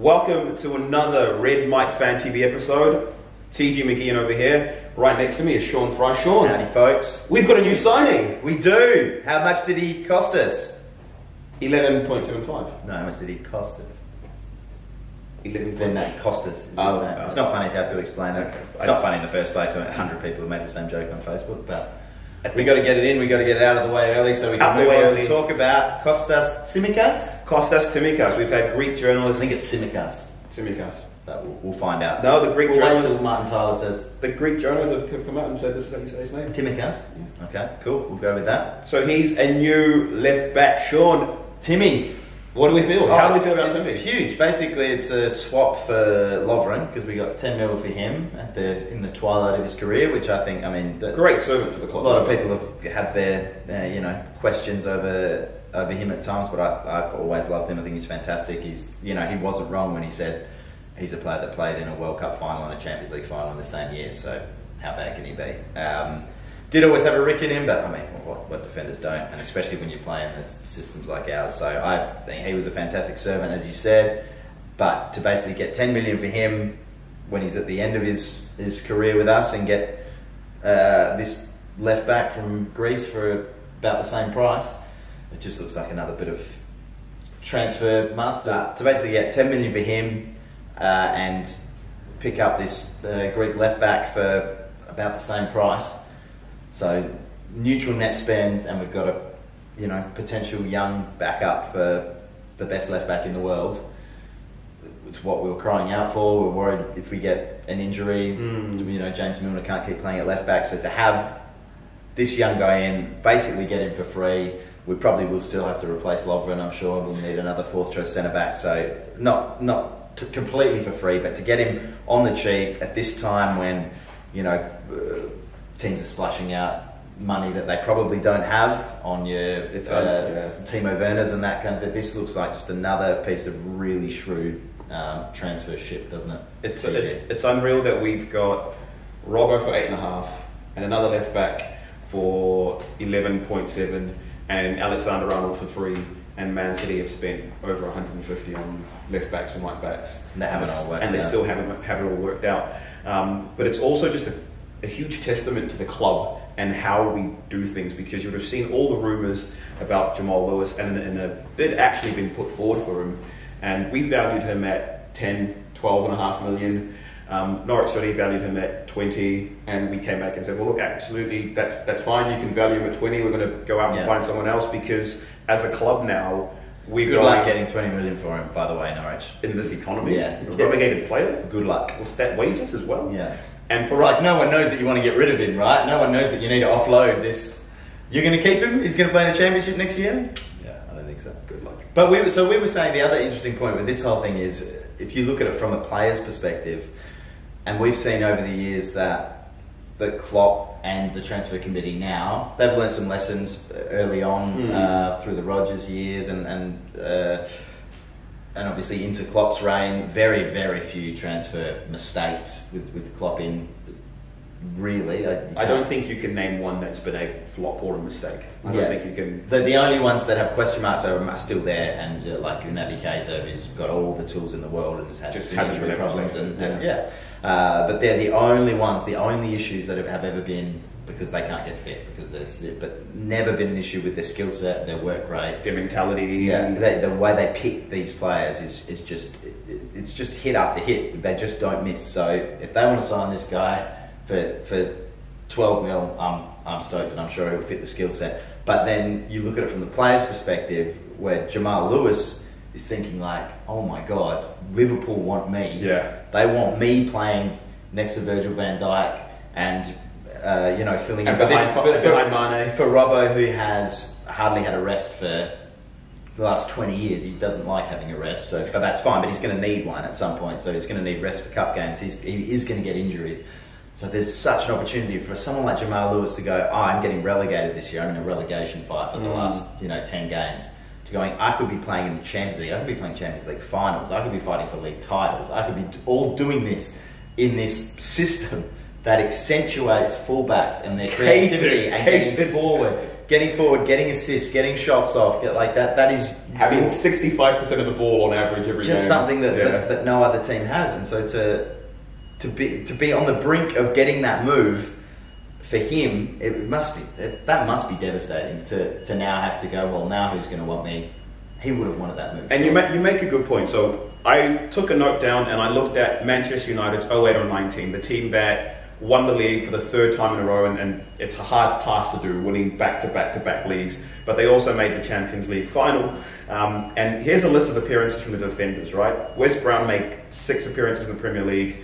Welcome to another REDMIGH Fan TV episode. T.G McGeehan over here. Right next to me is Sean Fry. Sean. Howdy, folks. We've got a new signing. We do. How much did he cost us? 11.75. No, how much did he cost us? 11. Then that cost us. It's not funny to have to explain it. Okay. It's not funny in the first place. 100 people have made the same joke on Facebook, but we got to get it in. We got to get it out of the way early so we can move on to talk about Kostas Tsimikas. Kostas Tsimikas. We've had Greek journalists. I think it's Tsimikas. Tsimikas. But we'll find out. No, the Greek we'll journalists. wait till Martin Tyler says. The Greek journalists have come out and said this is how you say his name. Tsimikas. Yeah. Okay, cool. We'll go with that. So he's a new left back. Sean, Timmy. what do we feel? How do we feel about Timmy? It's huge. Basically, it's a swap for Lovren because we got 10 mil for him in the twilight of his career, which I think, Great servant for the club. A lot of people have their questions over him at times, but I've always loved him. I think he's fantastic. He wasn't wrong when he said he's a player that played in a World Cup final and a Champions League final in the same year. So how bad can he be? Did always have a rick in him, but what defenders don't, and especially when you're playing systems like ours. So I think he was a fantastic servant, as you said. But to basically get 10 million for him when he's at the end of his career with us, and get this left back from Greece for about the same price, it just looks like another bit of transfer master. To basically get 10 million for him and pick up this Greek left back for about the same price. So neutral net spends, and we've got a potential young backup for the best left back in the world. It's what we were crying out for. We're worried if we get an injury, James Milner can't keep playing at left back. So to have this young guy in, basically get him for free. We probably will still have to replace Lovren, I'm sure. We'll need another fourth choice centre back. So not completely for free, but to get him on the cheap at this time when teams are splashing out money that they probably don't have on your Timo Werners and that kind of. This looks like just another piece of really shrewd transfer ship, doesn't it? It's unreal that we've got Robbo for 8.5 and another left back for 11.7 and Alexander Arnold for 3. And Man City have spent over 150 on left backs and right backs. And they haven't all worked out. And they still haven't all worked out. But it's also just a huge testament to the club and how we do things, because you would have seen all the rumours about Jamal Lewis and a bid actually been put forward for him, and we valued him at 12.5 million. Norwich City valued him at 20, and we came back and said, well look, absolutely, that's fine, you can value him at 20, we're going to go out and find someone else, because as a club now, good luck getting 20 million for him, by the way, Norwich. In this economy, a relegated player, good luck. With that wages as well. Yeah. And for no one knows that you want to get rid of him, right? No one knows that you need to offload this. You're going to keep him? He's going to play in the Championship next year? Yeah, I don't think so. Good luck. But we were saying the other interesting point with this whole thing is, if you look at it from a player's perspective, and we've seen over the years that the Klopp and the transfer committee now, they've learned some lessons early on through the Rodgers years and obviously into Klopp's reign. Very, very few transfer mistakes with Klopp in. Really, I don't think you can name one that's been a flop or a mistake. I don't think you can. The only ones that have question marks are still there, and like Naby Keita, who's got all the tools in the world and has had injury problems, but they're the only ones. The only issues that have ever been because they can't get fit, but never been an issue with their skill set, their work rate, their mentality. The way they pick these players is just hit after hit. They just don't miss. So if they want to sign this guy for 12 mil, I'm stoked, and I'm sure he'll fit the skill set. But then you look at it from the player's perspective, where Jamal Lewis is thinking like, oh my God, Liverpool want me. Yeah. They want me playing next to Virgil van Dijk and filling in behind Mane. For Robbo, who has hardly had a rest for the last 20 years. He doesn't like having a rest, but that's fine. But he's going to need one at some point, so he's going to need rest for cup games. He is going to get injuries. So there's such an opportunity for someone like Jamal Lewis to go, I'm getting relegated this year, I'm in a relegation fight for the last 10 games, to going, I could be playing in the Champions League, I could be playing Champions League finals, I could be fighting for league titles, I could be all doing this in this system that accentuates fullbacks and their creativity and getting forward, getting assists, getting shots off, like that. That is having 65% of the ball on average every game. Just something that no other team has, and so to be on the brink of getting that move for him, that must be devastating to now have to go. Well, now who's going to want me? He would have wanted that move. And you make a good point. So I took a note down and I looked at Manchester United's 08 or 19, the team that won the league for the third time in a row, and it's a hard task to do, winning back-to-back leagues. But they also made the Champions League final. And here's a list of appearances from the defenders, right? Wes Brown made 6 appearances in the Premier League.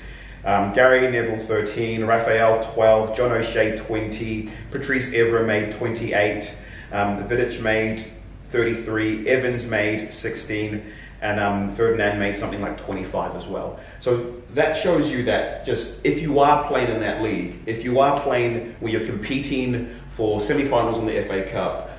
Gary Neville 13, Raphael 12, John O'Shea 20, Patrice Evra made 28, Vidic made 33, Evans made 16, and Ferdinand made something like 25 as well. So that shows you that just if you are playing in that league, if you are playing where you're competing for semi-finals in the FA Cup,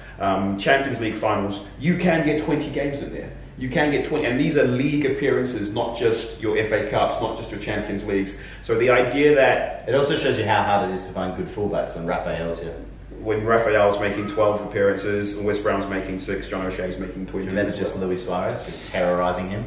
Champions League finals, you can get 20 games in there. You can get 20, and these are league appearances, not just your FA Cups, not just your Champions Leagues. So the idea that... It also shows you how hard it is to find good fullbacks when Raphael's here. When Raphael's making 12 appearances, and Wes Brown's making 6, John O'Shea's making 20. Remember just Luis Suarez, just terrorising him?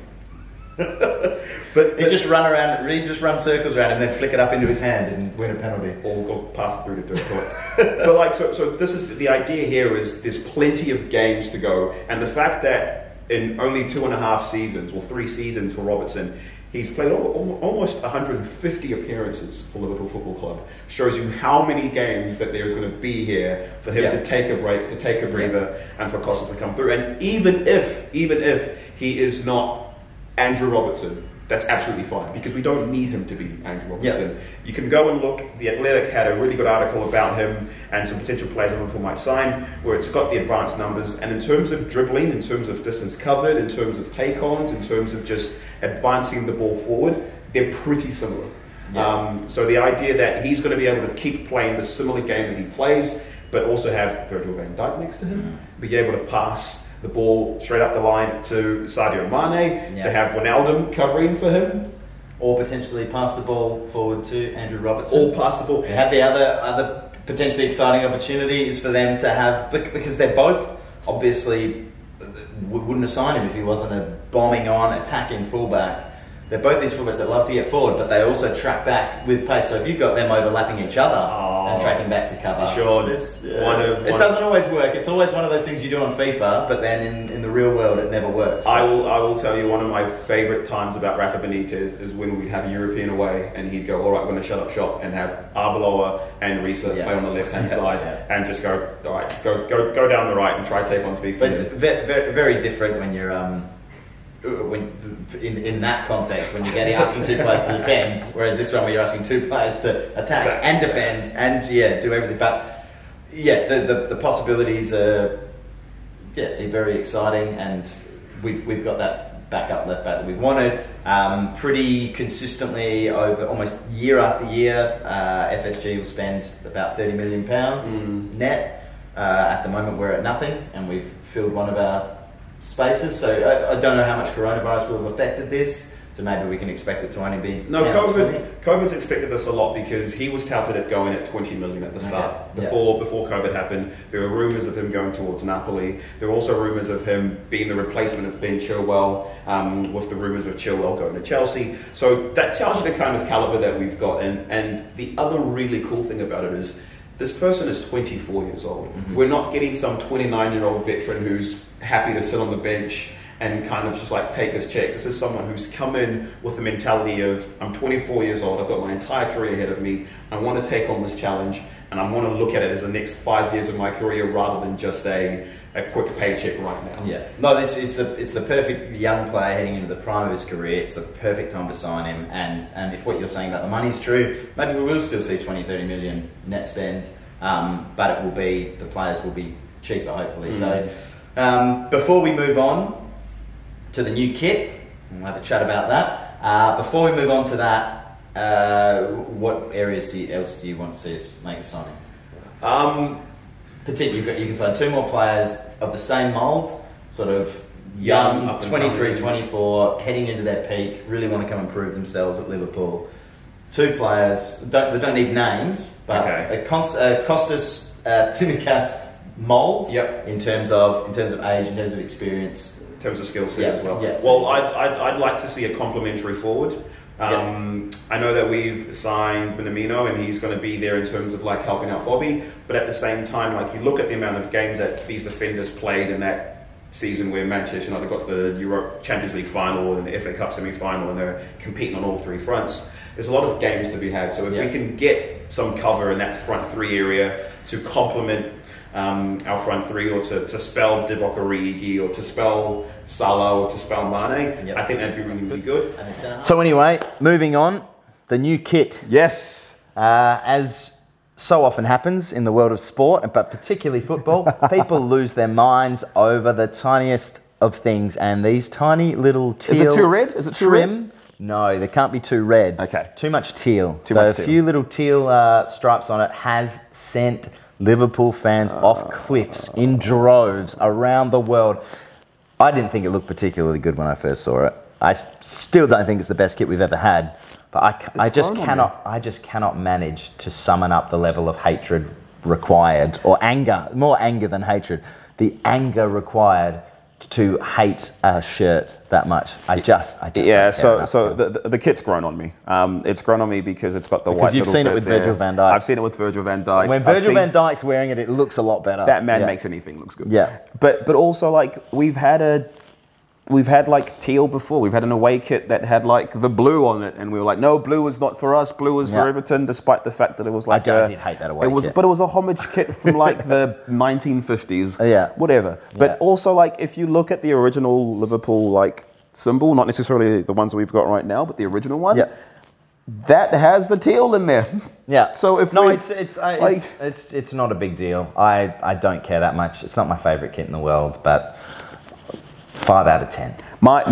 but he'd just run circles around and then flick it up into his hand and win a penalty. Or pass it through to Dirk. But like, so this is the idea here is there's plenty of games to go, and the fact that in only 2.5 seasons, or 3 seasons for Robertson, he's played almost 150 appearances for Liverpool Football Club. Shows you how many games that there's going to be here for him to take a break, to take a breather, and for Kostas to come through. And even if he is not Andrew Robertson, that's absolutely fine, because we don't need him to be Andrew Robertson. You can go and look. The Athletic had a really good article about him and some potential players that Liverpool might sign, where it's got the advanced numbers. And in terms of dribbling, in terms of distance covered, in terms of take-ons, in terms of just advancing the ball forward, they're pretty similar. So the idea that he's going to be able to keep playing the similar game that he plays, but also have Virgil van Dijk next to him, be able to pass the ball straight up the line to Sadio Mane, to have Wijnaldum covering for him. Or potentially pass the ball forward to Andrew Robertson. Or pass the ball. They had the other potentially exciting opportunities for them to have, because they're both obviously wouldn't assign him if he wasn't a bombing on, attacking fullback. They're both these fullbacks that love to get forward, but they also track back with pace. So if you've got them overlapping each other and tracking back to cover, sure, it doesn't always work. It's always one of those things you do on FIFA, but then in the real world it never works. I will tell you, one of my favourite times about Rafa Benitez is when we'd have a European away and he'd go, all right, we're going to shut up shop, and have Arbeloa and Risa play on the left-hand side and just go, all right, go down the right and try to take on Steve. But it's very, very different when you're... in that context, when you're getting asking 2 players to defend, whereas this one where you're asking 2 players to attack and defend and do everything. But the possibilities are very exciting, and we've got that backup left back that we've wanted pretty consistently over almost year after year. FSG will spend about £30 million net. At the moment, we're at nothing, and we've filled one of our spaces, so I don't know how much coronavirus will have affected this, so maybe we can expect it to only be COVID's expected this a lot, because he was touted at going at 20 million at the start. Before COVID happened, there were rumours of him going towards Napoli. There were also rumours of him being the replacement of Ben Chilwell, with the rumours of Chilwell going to Chelsea. So that tells you the kind of calibre that we've got, and the other really cool thing about it is this person is 24 years old. We're not getting some 29-year-old veteran who's happy to sit on the bench and kind of just like take his checks. This is someone who's come in with the mentality of, I'm 24 years old, I've got my entire career ahead of me, I want to take on this challenge, and I want to look at it as the next 5 years of my career rather than just a quick paycheck right now. No, it's the perfect young player heading into the prime of his career. It's the perfect time to sign him, and if what you're saying about the money's true, maybe we will still see 20-30 million net spend, but it will be, the players will be cheaper hopefully. So before we move on to the new kit, we'll have a chat about that. Before we move on to that, what areas else do you want to see us make a signing? Particularly, you can sign 2 more players of the same mould, sort of young, 23, 24, heading into their peak, really want to come and prove themselves at Liverpool. Two players. They don't need names, but Kostas Tsimikas mould. Yep. In terms of age, in terms of experience, in terms of skill set as well. Yeah, well, I'd like to see a complementary forward. I know that we've signed Minamino and he's going to be there in terms of like helping out Bobby, but at the same time, like you look at the amount of games that these defenders played in that season where Manchester United got to the Europe Champions League final and the FA Cup semi-final and they're competing on all three fronts. There's a lot of games to be had, so if we can get some cover in that front three area to complement our front three, or to spell Divock Origi, or to spell Salah, or to spell Mane, I think that'd be really, really good. So anyway, moving on, the new kit. Yes. As so often happens in the world of sport, but particularly football, people lose their minds over the tiniest of things, and these tiny little teal Is it too red? Is it too red? No, they can't be too red. Okay. Too much teal. Too much teal. A few little teal stripes on it has sent Liverpool fans off cliffs in droves around the world. I didn't think it looked particularly good when I first saw it. I still don't think it's the best kit we've ever had. But I just cannot manage to summon up the level of hatred required, or anger, more anger than hatred. The anger required to hate a shirt that much. I just yeah. So the kit's grown on me. It's grown on me because it's got the white. Because you've seen it with Virgil van Dijk. I've seen it with Virgil van Dijk. When Virgil van Dijk's wearing it, it looks a lot better. That man makes anything looks good. Yeah. But also like we've had like teal before. We've had an away kit that had like the blue on it, and we were like, no, blue is not for us. Blue is for Everton, despite the fact that it was like I did hate that away kit. But it was a homage kit from like the 1950s. Yeah. Whatever. But also like if you look at the original Liverpool like symbol, not necessarily the ones that we've got right now, but the original one, that has the teal in there. Yeah. So if it's not a big deal. I don't care that much. It's not my favourite kit in the world, but 5 out of 10. My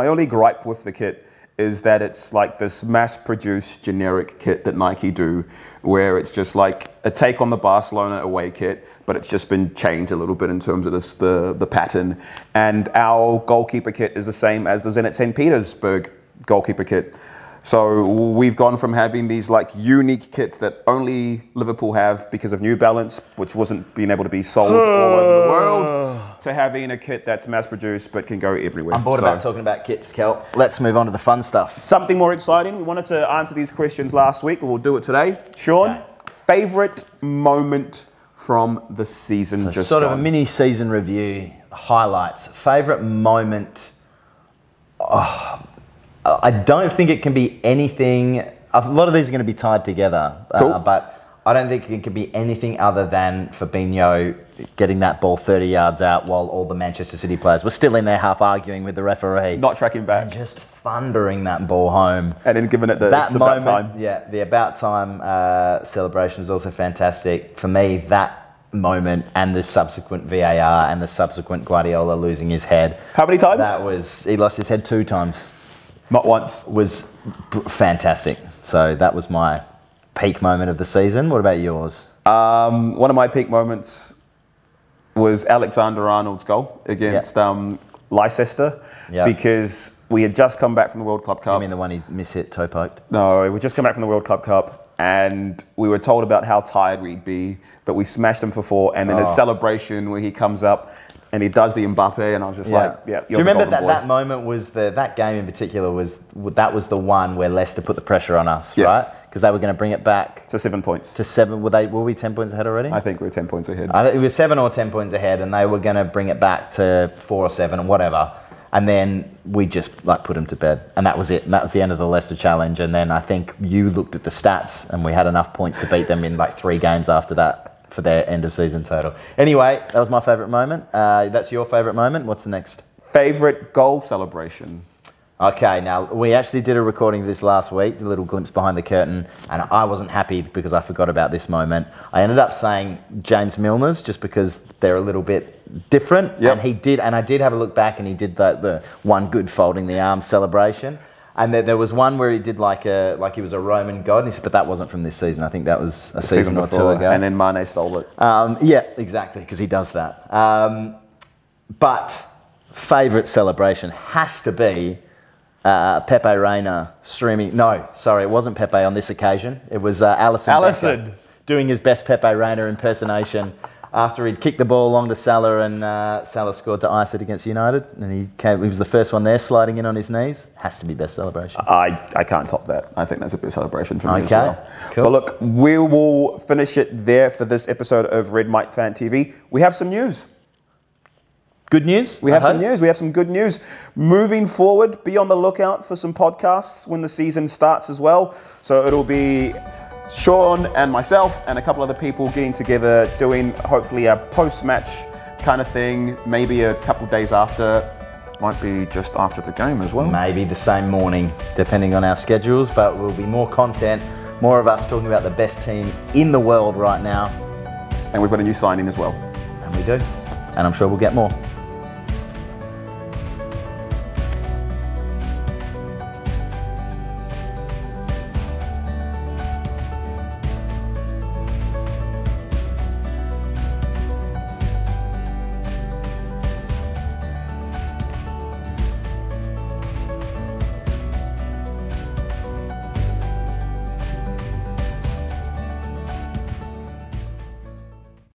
only gripe with the kit is that it's like this mass-produced generic kit that Nike do, where it's just like a take on the Barcelona away kit, but it's just been changed a little bit in terms of the pattern. And our goalkeeper kit is the same as the Zenit St. Petersburg goalkeeper kit. So we've gone from having these like unique kits that only Liverpool have because of New Balance, which wasn't being able to be sold all over the world, to having a kit that's mass-produced but can go everywhere. I'm bored about talking about kits, Kel. Let's move on to the fun stuff. Something more exciting. We wanted to answer these questions last week, but we'll do it today. Sean, favourite moment from the season just sort gone? of a mini season review, highlights. Favourite moment... I don't think it can be anything. A lot of these are going to be tied together, but I don't think it can be anything other than Fabinho getting that ball 30 yards out while all the Manchester City players were still in there half arguing with the referee. Not tracking back. And just thundering that ball home. And then giving it it's about time. Yeah, the about time celebration was also fantastic. For me, that moment and the subsequent VAR and the subsequent Guardiola losing his head. How many times? He lost his head 2 times. Not once. Was fantastic. So that was my peak moment of the season. What about yours? One of my peak moments was Alexander-Arnold's goal against Leicester, because we had just come back from the World Club Cup. You mean the one he mishit toe poked? No, we just come back from the World Club Cup, and we were told about how tired we'd be, but we smashed him for 4, and then his celebration where he comes up and he does the Mbappe, and I was just like, yeah. Do you remember that moment was that game in particular was the one where Leicester put the pressure on us, right? Because they were going to bring it back to 7 points. To 7, were we 10 points ahead already? I think we were 10 points ahead. It was 7 or 10 points ahead, and they were going to bring it back to 4 or 7 or whatever. And then we just like put them to bed, and that was it. And that was the end of the Leicester challenge. And then I think you looked at the stats, and we had enough points to beat them in like 3 games after that for their end of season total. Anyway, that was my favourite moment. That's your favourite moment. What's the next? Favourite goal celebration. Okay, now we actually did a recording of this last week, a little glimpse behind the curtain, and I wasn't happy because I forgot about this moment. I ended up saying James Milner's just because they're a little bit different, and I did have a look back, and he did the one good folding the arms celebration. And there was one where he did like he was a Roman god, and he said, but that wasn't from this season. I think that was a season or 2 ago. And then Mane stole it. Yeah, exactly, because he does that. But favourite celebration has to be Pepe Reina streaming. No, sorry, it wasn't Pepe on this occasion. It was Alisson Becker doing his best Pepe Reina impersonation after he'd kicked the ball along to Salah, and Salah scored to ice it against United. And he was the first one there, sliding in on his knees. Has to be best celebration. I can't top that. I think that's a big celebration for me as Okay, well. cool. But look, we will finish it there for this episode of REDMIGH Fan TV. We have some news. Good news? We have some news. We have some good news. Moving forward, be on the lookout for some podcasts when the season starts as well. So it'll be Sean and myself and a couple other people getting together, doing hopefully a post-match kind of thing, maybe a couple days after. Might be just after the game as well. Maybe the same morning, depending on our schedules, but will be more content, more of us talking about the best team in the world right now. And we've got a new signing as well. And we do. And I'm sure we'll get more.